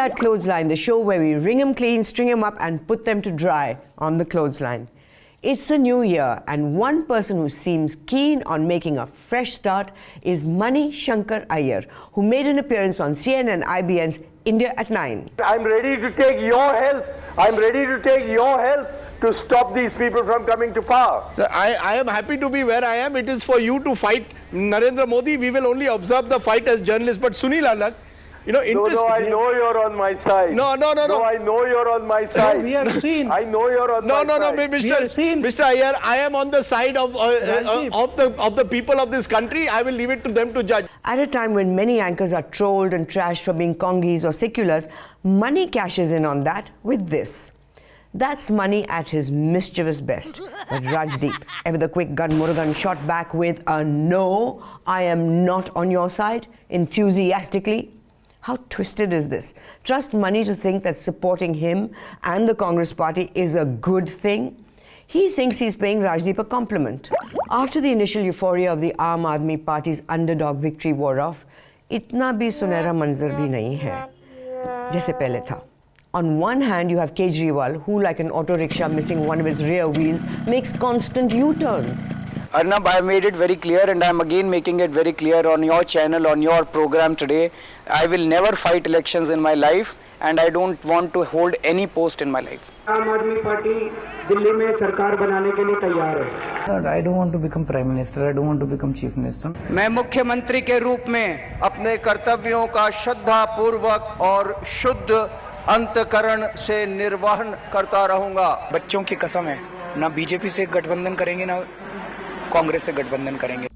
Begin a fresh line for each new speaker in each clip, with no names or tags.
at Clothesline, the show where we wring them clean, string them up and put them to dry on the clothesline. It's a new year, and one person who seems keen on making a fresh start is Mani Shankar Iyer, who made an appearance on CNN IBN's India at 9.
I'm ready to take your help. I'm ready to take your help to stop these people from coming to power.
Sir, I am happy to be where I am. It is for you to fight Narendra Modi. We will only observe the fight as journalists. But Sunil Alagh,
No, I know you're on my side.
No, I
know you're on my side.
We have seen.
I know you're on my side.
Mr. Iyer, I am on the side of the people of this country. I will leave it to them to judge.
At a time when many anchors are trolled and trashed for being Congis or seculars, Mani cashes in on that with this. That's Mani at his mischievous best. But Rajdeep, ever the quick gun Murugan, shot back with a "No, I am not on your side," enthusiastically. How twisted is this? Trust Mani to think that supporting him and the Congress party is a good thing? He thinks he's paying Rajdeep a compliment. After the initial euphoria of the Aam Aadmi Party's underdog victory wore off, itna bhi sunehra manzar bhi nahi hai, jaise pehle tha. On one hand, you have Kejriwal, who, like an auto rickshaw missing one of its rear wheels, makes constant U-turns.
Arnab, I made it very clear, and I am again making it very clear on your channel, on your program today. I will never fight elections in my life, and I don't want to hold any post in my life.
आम आदमी party Delhi में सरकार बनाने के लिए तैयार है.
I don't want to become Prime Minister. I don't want to become Chief Minister.
मैं मुख्यमंत्री के रूप में
अपने कर्तव्यों का श्रद्धा पूर्वक और शुद्ध अंतकरण से निर्वहन करता रहूंगा.
बच्चों की कसम है, ना बीजेपी से गठबंधन करेंगे, ना कांग्रेस से गठबंधन करेंगे.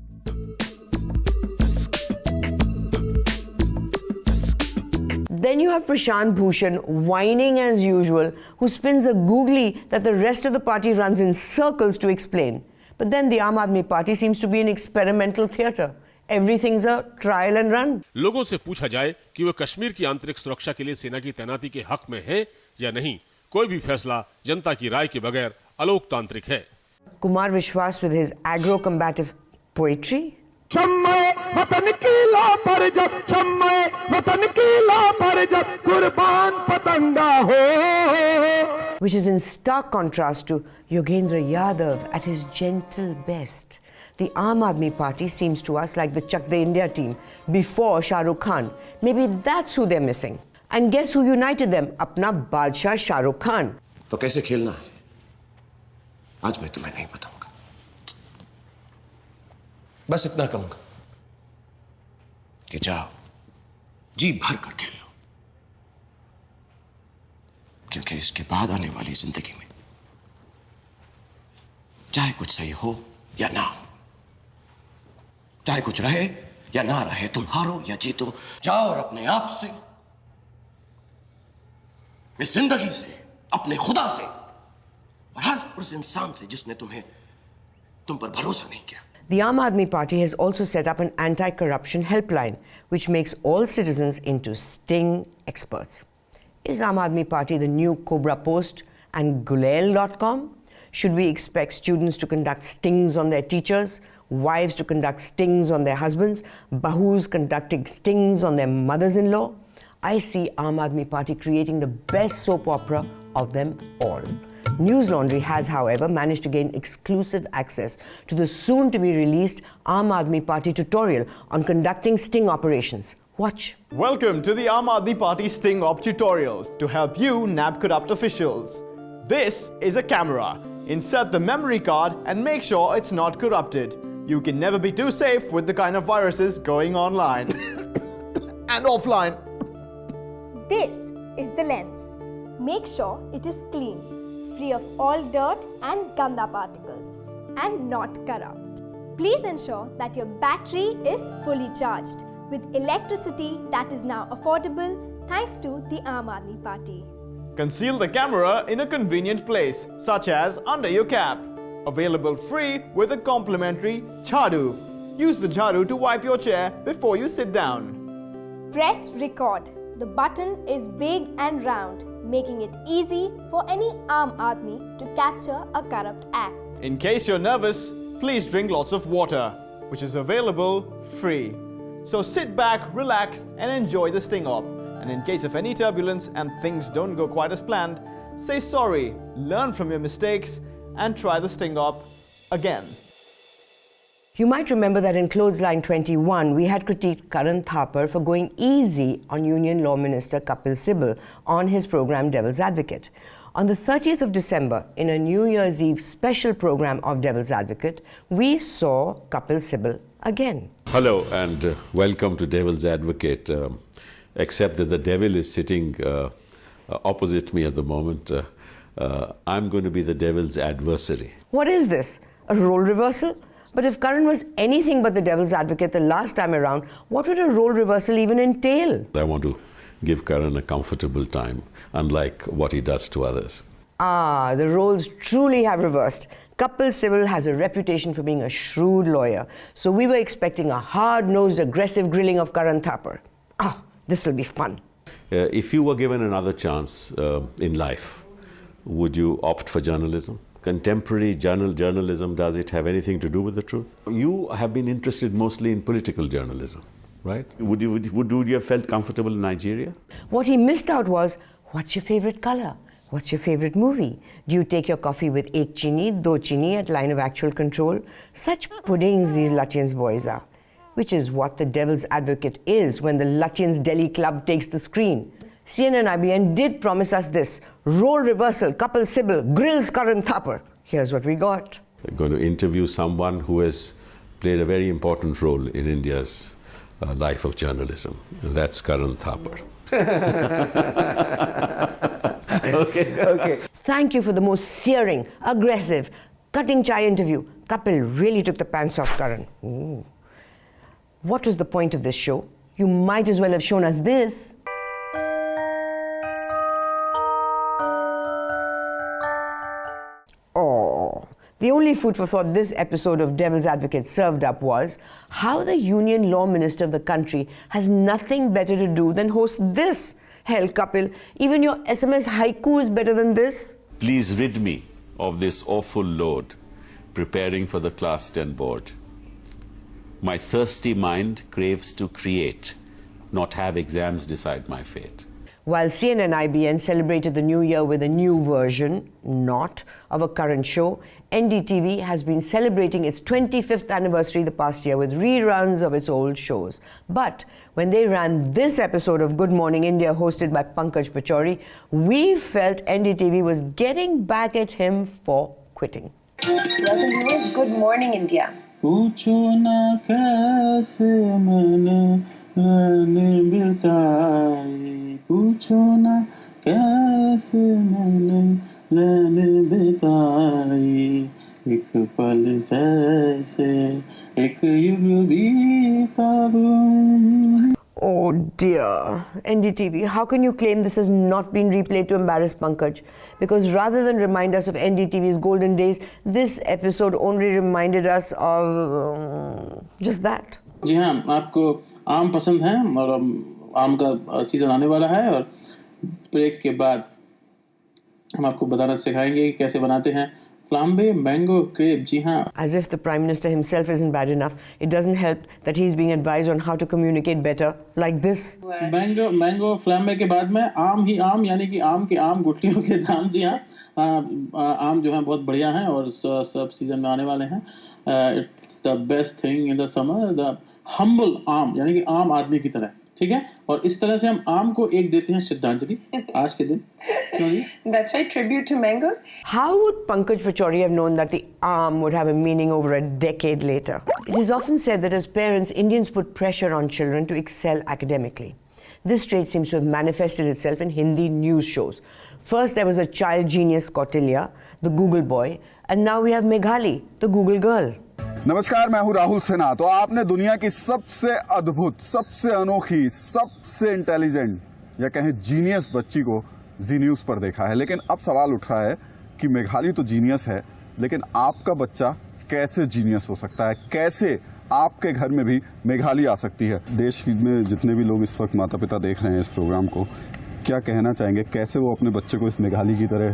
Then you have Prashant Bhushan, whining as usual, who spins a googly that the rest of the party runs in circles to explain. But then the Aam Aadmi Party seems to be an experimental theatre. Everything's a trial and run.
लोगों से पूछा जाए कि वो कश्मीर की आंतरिक सुरक्षा के लिए सेना की तैनाती के हक में हैं या नहीं, कोई भी फैसला जनता की राय के बगैर अलोकतांत्रिक है.
Kumar Vishwas with his agro-combative poetry. Which is in stark contrast to Yogendra Yadav at his gentle best. The Aam Aadmi Party seems to us like the Chak De India team before Shah Rukh Khan. Maybe that's who they're missing. And guess who united them? Apna Badshah Shah Rukh Khan.
तो कैसे खेलना है आज मैं तुम्हें नहीं बताऊंगा, बस इतना कहूंगा कि जाओ जी भर कर खेल लो, क्योंकि इसके बाद आने वाली जिंदगी में चाहे कुछ सही हो या ना हो, चाहे कुछ रहे या ना रहे, तुम हारो या जीतो, जाओ और अपने आप से, इस जिंदगी से, अपने खुदा से और हर उस इंसान से जिसने तुम पर भरोसा नहीं किया.
The Aam Aadmi Party has also set up an anti-corruption helpline, which makes all citizens into sting experts. Is Aam Aadmi Party the new Cobra Post and Gulail.com? Should we expect students to conduct stings on their teachers, wives to conduct stings on their husbands, bahus conducting stings on their mothers-in-law? I see Aam Aadmi Party creating the best soap opera of them all. News Laundry has, however, managed to gain exclusive access to the soon-to-be-released Aam Aadmi Party tutorial on conducting sting operations. Watch.
Welcome to the Aam Aadmi Party Sting Op tutorial to help you nab corrupt officials. This is a camera. Insert the memory card and make sure it's not corrupted. You can never be too safe with the kind of viruses going online and offline.
This is the lens. Make sure it is clean, free of all dirt and ganda particles, and not corrupt. Please ensure that your battery is fully charged with electricity that is now affordable thanks to the Aam Aadmi Party.
Conceal the camera in a convenient place, such as under your cap. Available free with a complimentary jhadu. Use the jhadu to wipe your chair before you sit down.
Press record. The button is big and round, making it easy for any Aam Aadmi to capture a corrupt act.
In case you're nervous, please drink lots of water, which is available free. So sit back, relax and enjoy the Sting Op. And And in case of any turbulence and things don't go quite as planned, say sorry, learn from your mistakes, and try the sting up again.
You might remember that in Clothesline 21, we had critiqued Karan Thapar for going easy on Union Law Minister Kapil Sibal on his program Devil's Advocate. On the 30th of December, in a New Year's Eve special program of Devil's Advocate, we saw Kapil Sibal again.
Hello and welcome to Devil's Advocate, except that the devil is sitting opposite me at the moment. I'm going to be the devil's adversary.
What is this? A role reversal? But if Karan was anything but the devil's advocate the last time around, what would a role reversal even entail?
I want to give Karan a comfortable time, unlike what he does to others.
Ah, the roles truly have reversed. Kapil Sibal has a reputation for being a shrewd lawyer, so we were expecting a hard-nosed, aggressive grilling of Karan Thapar. Ah, this will be fun.
If you were given another chance in life, would you opt for journalism? Contemporary journalism, does it have anything to do with the truth? You have been interested mostly in political journalism, right? Would you have felt comfortable in Nigeria?
What he missed out was, what's your favorite color? What's your favorite movie? Do you take your coffee with 8 chini, 2 chini at line of actual control? Such puddings these Lutyens boys are. Which is what the devil's advocate is when the Lutyens Delhi Club takes the screen. CNN-IBN did promise us this: role reversal, Kapil Sibal grills Karan Thapar. Here's what we got.
We're going to interview someone who has played a very important role in India's life of journalism. And that's Karan Thapar.
Okay. Thank you for the most searing, aggressive, cutting chai interview. Kapil really took the pants off Karan. Ooh. What was the point of this show? You might as well have shown us this. Oh, the only food for thought this episode of Devil's Advocate served up was how the Union Law Minister of the country has nothing better to do than host this. Hell, Kapil, even your SMS haiku is better than this.
Please rid me of this awful load, preparing for the Class 10 board. My thirsty mind craves to create, not have exams decide my fate.
While CNN-IBN celebrated the new year with a new version, not, of a current show, NDTV has been celebrating its 25th anniversary the past year with reruns of its old shows. But when they ran this episode of Good Morning India hosted by Pankaj Pachauri, we felt NDTV was getting back at him for quitting.
Welcome viewers, Good Morning India.
पूछो ना कैसे मैंने मैंने बिताई एक पल जैसे एक युग बीता।
Oh dear, NDTV, how can you claim this has not been replayed to embarrass Pankaj? Because rather than remind us of NDTV's golden days, this episode only reminded us of just that.
जी हाँ, आपको आम पसंद है और आम का season आने वाला है और ब्रेक के बाद हम आपको बताना सिखाएंगे कि कैसे बनाते हैं फ्लाम्बे मैंगो क्रेप. जी हाँ.
As if the Prime Minister himself isn't bad enough, it doesn't help that he's being advised on how to communicate better like this.
Mango flambe के बाद में आम ही आम, यानी कि आम के आम गुठलियों के दाम. जी हाँ, आम जो है बहुत बढ़िया हैं और सब सीजन में आने वाले हैं. It's the best thing in the summer. The humble आम, यानी कि आम आदमी की तरह. ठीक है, और इस तरह से हम आम को एक देते हैं श्रद्धांजलि आज के दिन.
That's right, tribute to mangoes.
How would Pankaj Pachauri have known that the arm would have a meaning over a decade later? It is often said that as parents, Indians put pressure on children to excel academically. This trait seems to have manifested itself in Hindi news shows. First there was a child genius Kautilya, the Google boy, and now we have Meghali, the Google girl.
नमस्कार, मैं हूं राहुल सिन्हा. तो आपने दुनिया की सबसे अद्भुत, सबसे अनोखी, सबसे इंटेलिजेंट या कहें जीनियस बच्ची को जी न्यूज पर देखा है. लेकिन अब सवाल उठ रहा है कि मेघाली तो जीनियस है, लेकिन आपका बच्चा कैसे जीनियस हो सकता है? कैसे आपके घर में भी मेघाली आ सकती है? देश में जितने भी लोग इस वक्त माता पिता देख रहे हैं इस प्रोग्राम को, क्या कहना चाहेंगे? कैसे वो अपने बच्चे को इस मेघाली की तरह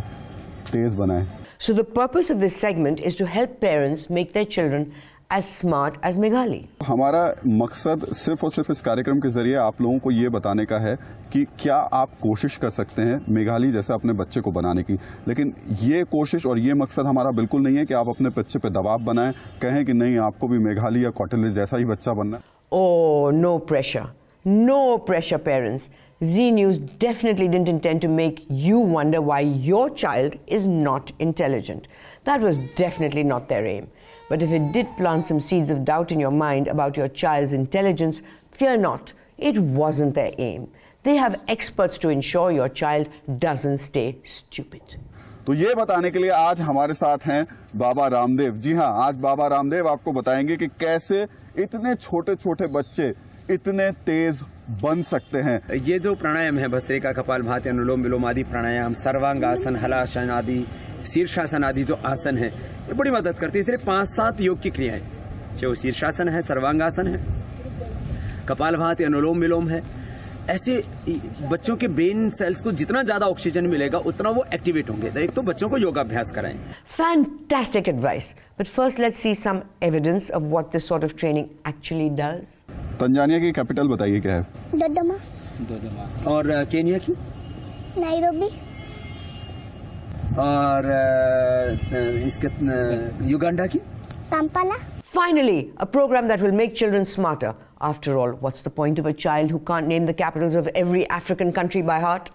तेज बनाए?
So the purpose of this segment is to help parents make their children as smart as Meghali.
हमारा मकसद सिर्फ और सिर्फ इस कार्यक्रम के जरिए आप लोगों को ये बताने का है कि क्या आप कोशिश कर सकते हैं मेघाली जैसे अपने बच्चे को बनाने की, लेकिन ये कोशिश और ये मकसद हमारा बिल्कुल नहीं है कि आप अपने बच्चे पे दबाव बनाएं, कहें कि नहीं आपको भी मेघाली या कौटिल्य जैसा ही बच्चा बनना है.
Oh, no pressure. No pressure, parents. Z News definitely didn't intend to make you wonder why your child is not intelligent. That was definitely not their aim. But if it did plant some seeds of doubt in your mind about your child's intelligence, fear not. It wasn't their aim. They have experts to ensure your child doesn't stay stupid.
तो ये बताने के लिए आज हमारे साथ हैं बाबा रामदेव. जी हाँ, आज बाबा रामदेव आपको बताएंगे कि कैसे इतने छोटे छोटे बच्चे इतने तेज बन सकते हैं.
ये जो प्राणायाम है भस्त्रिका, कपालभाति, अनुलोम विलोम आदि प्राणायाम, सर्वांगासन, हलासन आदि, शीर्षासन आदि जो आसन है ये बड़ी मदद करती है. इसलिए 5-7 योग की क्रियाएं, चाहे वो शीर्षासन है, सर्वांगासन है, कपालभाति, अनुलोम विलोम है, ऐसे बच्चों के ब्रेन सेल्स को जितना ज्यादा ऑक्सीजन मिलेगा उतना वो एक्टिवेट होंगे. तो एक तो बच्चों को योगाभ्यास कराएं.
Fantastic advice. But first let's see some evidence of what this sort of training actually does.
Tanzania की कैपिटल बताइए क्या है?
डोडोमा.
और केनिया की?
नायरोबी.
और इसके युगांडा की?
काम्पाला.
Finally, a program that will make children smarter. After all, what's the point of a child who can't name the capitals of every African country by heart?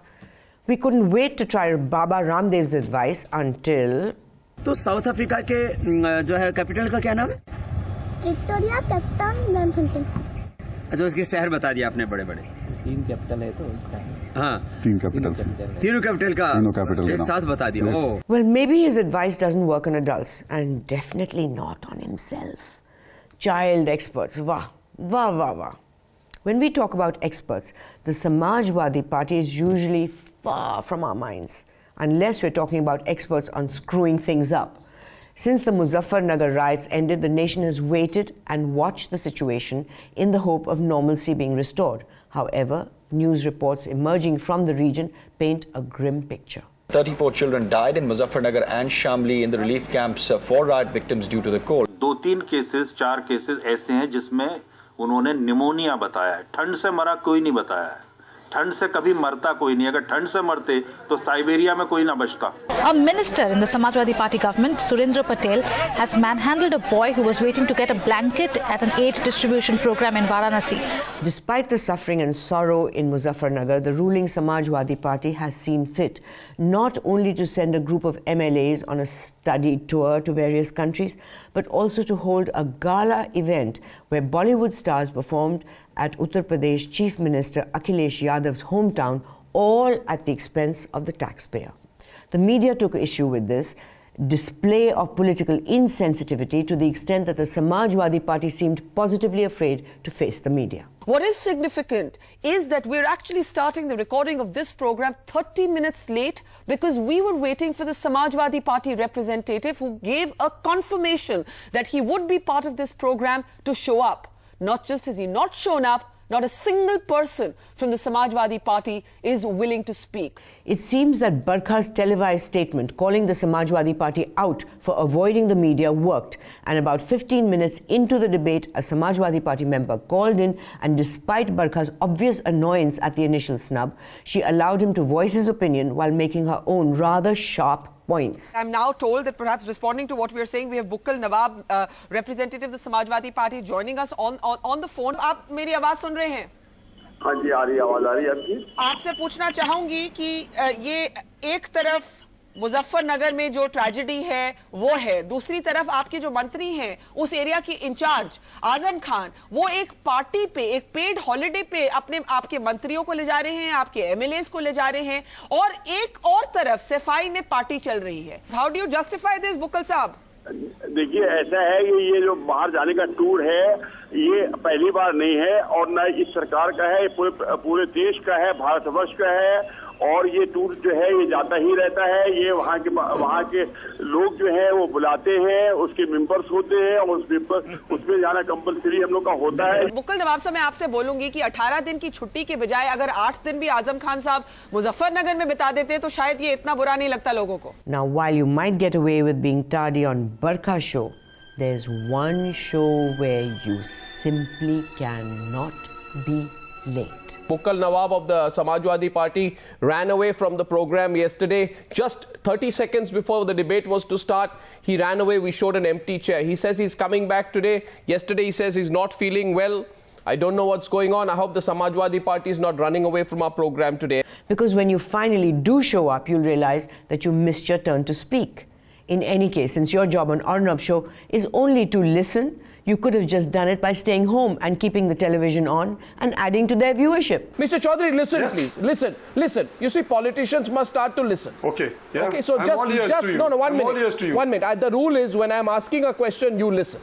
We couldn't wait to try Baba Ramdev's advice until...
तो South Africa के जो है capital का क्या नाम है?
Victoria, Cape Town, Bloemfontein.
अच्छा, उसके शहर बता दिया आपने बड़े बड़े.
3 कैपिटल है तो उसका.
हाँ, 3 कैपिटल.
तीनों कैपिटल का एक साथ बता दिया.
Yes.
Well, maybe his advice doesn't work on adults, and definitely not on himself. Child experts, wah, wah, wah, wah. When we talk about experts, the Samajwadi Party is usually far from our minds, unless we're talking about experts on screwing things up. Since the Muzaffarnagar riots ended, the nation has waited and watched the situation in the hope of normalcy being restored. However, news reports emerging from the region paint a grim picture.
34 children died in Muzaffarnagar and Shamli in the relief camps for riot victims due to the cold.
2-3 cases 4 cases ऐसे हैं जिसमें उन्होंने pneumonia बताया है. ठंड से मरा कोई नहीं बताया है. ठंड से कभी मरता कोई नहीं. अगर ठंड से मरते तो साइबेरिया में कोई ना बचता.
A minister in the Samajwadi Party government, Surendra Patel, has manhandled a boy who was waiting to get a blanket at an aid distribution program in Varanasi.
Despite the suffering and sorrow in Muzaffarnagar, the ruling Samajwadi Party has seen fit not only to send a group of MLAs on a study tour to various countries, but also to hold a gala event where Bollywood stars performed at Uttar Pradesh Chief Minister Akhilesh Yadav's hometown, all at the expense of the taxpayer. The media took issue with this display of political insensitivity to the extent that the Samajwadi Party seemed positively afraid to face the media.
What is significant is that we're actually starting the recording of this program 30 minutes late because we were waiting for the Samajwadi Party representative who gave a confirmation that he would be part of this program to show up. Not just has he not shown up, not a single person from the Samajwadi Party is willing to speak.
It seems that Barkha's televised statement calling the Samajwadi Party out for avoiding the media worked, and about 15 minutes into the debate, a Samajwadi Party member called in, and despite Barkha's obvious annoyance at the initial snub, she allowed him to voice his opinion while making her own rather sharp points.
I'm now told that perhaps responding to what we are saying, we have Bukkal Nawab, representative of the Samajwadi Party, joining us on the phone. आप मेरी आवाज सुन रहे हैं?
हाँ जी, आ रही है, आवाज आ रही है आपकी.
आपसे पूछना चाहूंगी कि ये एक तरफ मुजफ्फरनगर में जो ट्रेजेडी है वो है, दूसरी तरफ आपके जो मंत्री हैं उस एरिया के इंचार्ज आजम खान, वो एक पार्टी पे, एक पेड हॉलिडे पे अपने आपके मंत्रियों को ले जा रहे हैं, आपके एमएलएस को ले जा रहे हैं, और एक और तरफ सफाई में पार्टी चल रही है. How do you justify this Bukkal साहब?
देखिए, ऐसा है कि ये जो बाहर जाने का टूर है ये पहली बार नहीं है और न इस सरकार का है, पूरे देश का है, भारतवर्ष का है, और ये टूर जो है ये जाता ही रहता है. ये वहाँ के लोग जो है वो बुलाते हैं, उसके मेंबर्स होते हैं और उसमें जाना कंपलसरी हम लोग का होता है.
बुक्कल नवाब साहब, मैं आपसे बोलूंगी कि 18 दिन की छुट्टी के बजाय अगर 8 दिन भी आजम खान साहब मुजफ्फरनगर में बिता देते तो शायद ये इतना बुरा नहीं लगता लोगों को.
Now, while you might get away with being tardy on Barkha's show, there's one show where you simply cannot be late.
Mukkal Nawab of the Samajwadi Party ran away from the program yesterday. Just 30 seconds before the debate was to start, he ran away. We showed an empty chair. He says he's coming back today. Yesterday he says he's not feeling well. I don't know what's going on. I hope the Samajwadi Party is not running away from our program today.
Because when you finally do show up, you'll realize that you missed your turn to speak. In any case, since your job on Arnab Show is only to listen, you could have just done it by staying home and keeping the television on and adding to their viewership.
Mr. Chaudhary, listen, please. Listen. You see, politicians must start to listen.
Okay. Yeah.
Okay, so just one minute. The rule is when I'm asking a question, you listen.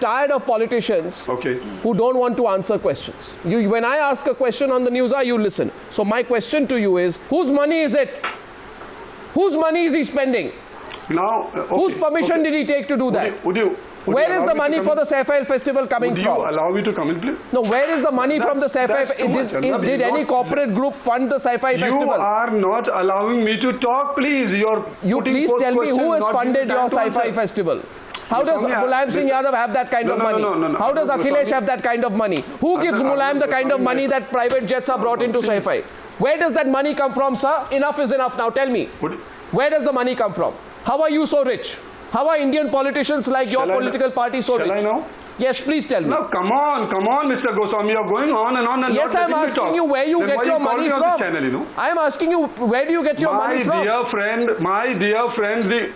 Tired of politicians who don't want to answer questions. When I ask a question on the news, you listen. So my question to you is, whose money is it? Whose money is he spending?
Now,
whose permission did he take to do that? Where is the money for the Saifail festival coming from?
Would you allow me to come in, please?
No, where is the money from the Saifail? Did any corporate group fund the Saifail festival?
You are not allowing me to talk, please.
You please tell me who has funded your Saifail festival? How does Mulayam Singh Yadav have that kind of money? How does Akhilesh have that kind of money? Who gives Mulayam the kind of money that private jets are brought into Saifail? Where does that money come from, sir? Enough is enough now. Tell me. Where does the money come from? How are you so rich? How are Indian politicians like your political party so rich?
Shall I know?
Yes, please tell me.
No, come on, Mr. Goswami. You're going on and on and
yes, I'm asking you where you get your money from. I'm asking you where do you get your money from?
My dear friend,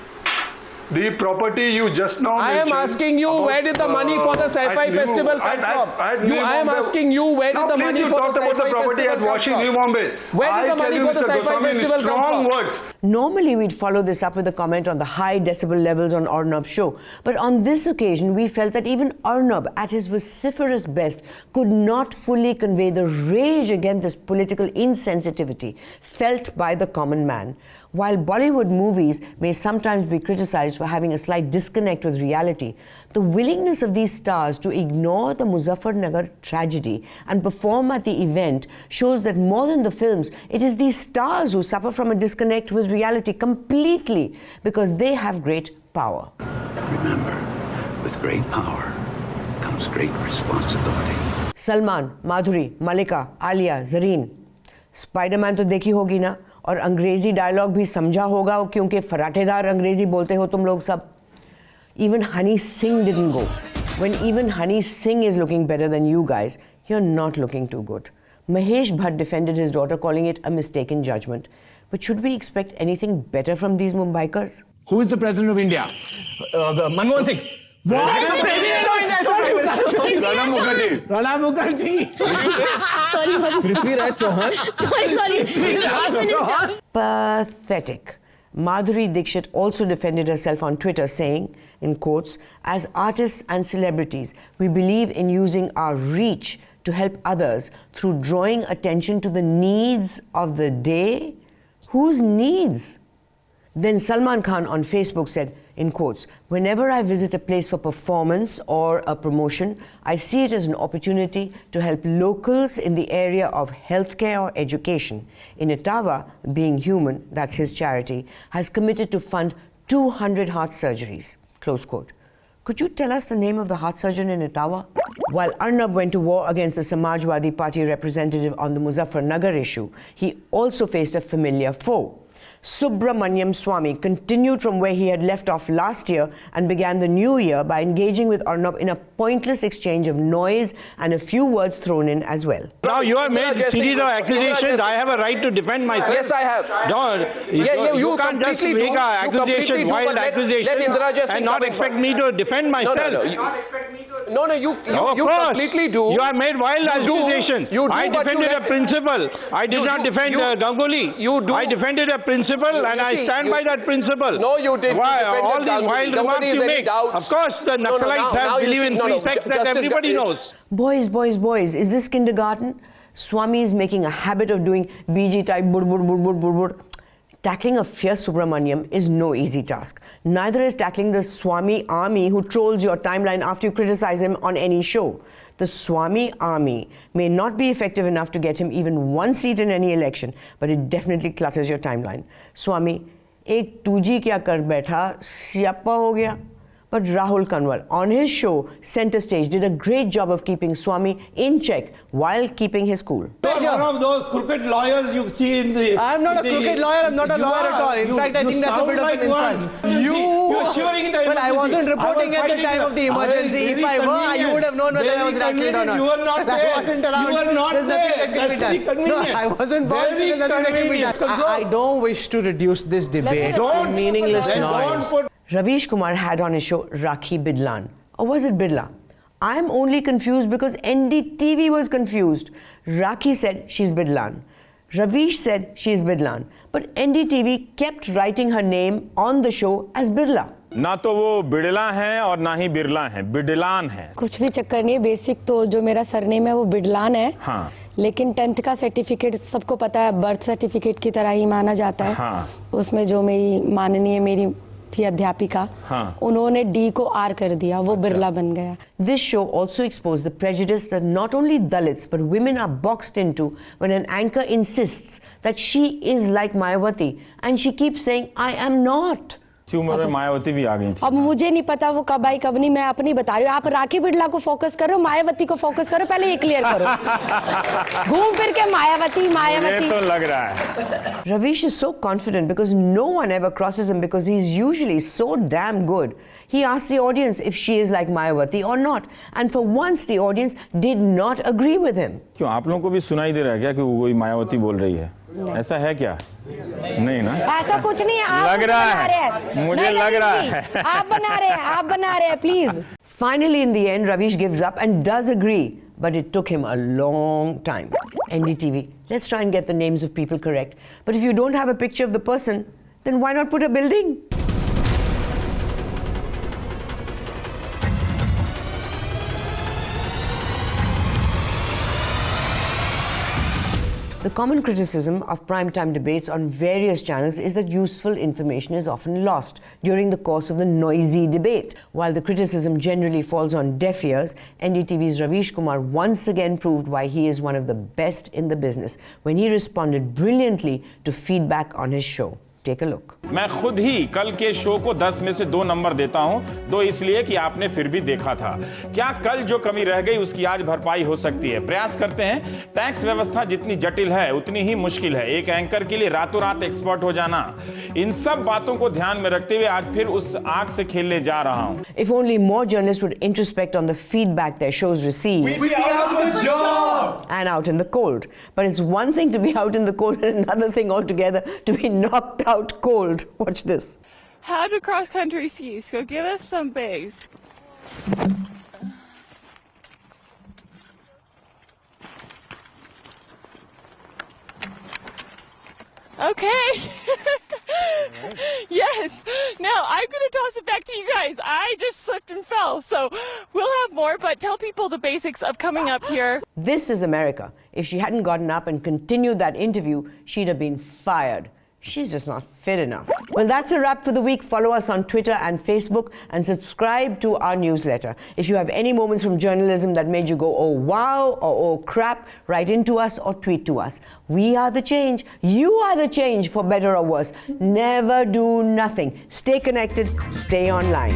the property you just now mentioned.
I am asking you where did the money for the Saifail festival come from? I am asking you where did the money for the Saifail festival come from? Where did the money for the Saifail festival come from?
Normally we'd follow this up with a comment on the high decibel levels on Arnab's show. But on this occasion we felt that even Arnab at his vociferous best could not fully convey the rage against this political insensitivity felt by the common man. While Bollywood movies may sometimes be criticized for having a slight disconnect with reality, the willingness of these stars to ignore the Muzaffarnagar tragedy and perform at the event shows that more than the films, it is these stars who suffer from a disconnect with reality completely because they have great power.
Remember, with great power comes great responsibility.
Salman, Madhuri, Malika, Alia, Zareen. Spider-Man तो देखी होगी ना और अंग्रेजी dialogue भी समझा होगा क्योंकि फराटेदार अंग्रेजी बोलते हो तुम लोग सब. Even Honey Singh didn't go. When even Honey Singh is looking better than you guys, you're not looking too good. Mahesh Bhatt defended his daughter, calling it a mistaken judgment. But should we expect anything better from these Mumbaikars?
Who is the President of India? Manmohan Singh. What is the President of India?
Ranab Mukherjee.
Ranab Mukherjee. Sorry. Prithviraj Chauhan. Sorry.
Pathetic. Madhuri Dixit also defended herself on Twitter, saying, in quotes, as artists and celebrities, we believe in using our reach to help others through drawing attention to the needs of the day. Whose needs? Then Salman Khan on Facebook said, in quotes, whenever I visit a place for performance or a promotion, I see it as an opportunity to help locals in the area of healthcare or education. In Etawah, Being Human, that's his charity, has committed to fund 200 heart surgeries, close quote. Could you tell us the name of the heart surgeon in Etawah? While Arnab went to war against the Samajwadi Party representative on the Muzaffarnagar issue, he also faced a familiar foe. Subramaniam Swamy continued from where he had left off last year and began the new year by engaging with Arnab in a pointless exchange of noise and a few words thrown in as well.
Now you have made a series of accusations. I have a right to defend myself.
Yes, I have.
You can't just make an accusation, wild accusation, and not expect me to defend myself.
You completely do.
You have made wild accusations. I defended a principle. I did not defend Ganguly. I defended a principle and I stand by that principle.
No, you didn't.
Why? All these wild remarks you make. Of course, the Naxalites have believe in free sex that everybody knows.
Boys, is this kindergarten? Swamy is making a habit of doing BG type bur. Tackling a fierce Subramaniam is no easy task. Neither is tackling the Swamy army who trolls your timeline after you criticize him on any show. The Swamy army may not be effective enough to get him even one seat in any election, but it definitely clutters your timeline. Swamy, ek tuji kya kar baitha, siyappa ho gaya. But Rahul Kanwal, on his show Center Stage, did a great job of keeping Swami in check while keeping his cool.
One of those crooked lawyers you see in the...
I'm not a crooked lawyer, I'm not a lawyer at all. In fact, I think that's a bit of an insult.
You're shivering in the emergency.
Well, I wasn't reporting at the time of the emergency. If I were, you would have known whether I was rattled or not.
You were not there.
I wasn't around.
You were not
There's
there.
nothing that can be done.
Convenient.
No, I wasn't born. There's nothing that can be done. I don't wish to reduce this debate to meaningless noise.
Ravish Kumar had on his show Rakhi Bidlan. Or was it Bidla? I'm only confused because NDTV was confused. Rakhi said she's Bidlan. Ravish said she's Bidlan. But NDTV kept writing her name on the show as Birla.
ना तो वो बिड़ला है और ना ही बिरला है, बिडलान है.
कुछ भी चक्कर नहीं, बेसिक तो जो मेरा सरनेम है वो बिडलान है.
हाँ.
लेकिन 10th का सर्टिफिकेट सबको पता है, बर्थ सर्टिफिकेट की तरह ही माना जाता है.
हाँ.
उसमें जो मेरी माननीय मेरी थी अध्यापिका,
हाँ.
उन्होंने D को R कर दिया, वो बिरला बन गया.
This show also exposed the prejudice that not only Dalits but women are boxed into when an anchor insists that she is like Mayawati and she keeps saying, I am not.
इसी उम्र में मायावती भी आ गई थी.
अब मुझे नहीं पता वो कब आई कब नहीं, मैं अपनी बता रही हूँ. आप राखी बिड़ला को फोकस करो, मायावती को फोकस करो, पहले ये क्लियर करो. घूम फिर के मायावती मायावती.
ये तो लग रहा है.
Ravish is so confident because no one ever crosses him because he's usually so damn good. He asked the audience if she is like Mayawati or not, and for once the audience did not agree with him.
क्यों आप लोगों को भी सुनाई दे रहा है क्या कि वो कोई मायावती बोल रही है? ऐसा है क्या? नहीं ना?
ऐसा कुछ नहीं है. आप
लग रहा
है.
मुझे लग रहा है.
आप बना रहे हैं, please.
Finally, in the end, Ravish gives up and does agree, but it took him a long time. NDTV, let's try and get the names of people correct. But if you don't have a picture of the person, then why not put a building? The common criticism of primetime debates on various channels is that useful information is often lost during the course of the noisy debate. While the criticism generally falls on deaf ears, NDTV's Ravish Kumar once again proved why he is one of the best in the business when he responded brilliantly to feedback on his show. Take a look.
मैं खुद ही कल के show को 10 में से 2 number देता हूं. 2 इसलिए कि आपने फिर भी देखा था. क्या कल जो कमी रह गई उसकी आज भरपाई हो सकती है? प्रयास करते हैं. टैक्स व्यवस्था जितनी जटिल है उतनी ही मुश्किल है. एक एंकर के लिए रातों रात एक्सपर्ट हो जाना. इन सब बातों को ध्यान में रखते हुए आज फिर उस आग से खेलने जा रहा हूं.
If only more journalists would introspect on the feedback their shows receive.
We'd be out of the job!
And out in the cold. But it's one thing to be out in the cold and another thing altogether to be knocked out cold. Watch this.
How do cross-country skis? So give us some base. Okay. Yes. Now I'm going to toss it back to you guys. I just slipped and fell, so we'll have more, but tell people the basics of coming up here.
This is America. If she hadn't gotten up and continued that interview, she'd have been fired. She's just not fit enough. Well, that's a wrap for the week. Follow us on Twitter and Facebook and subscribe to our newsletter. If you have any moments from journalism that made you go, oh wow, or oh crap, write into us or tweet to us. We are the change. You are the change, for better or worse. Never do nothing. Stay connected. Stay online.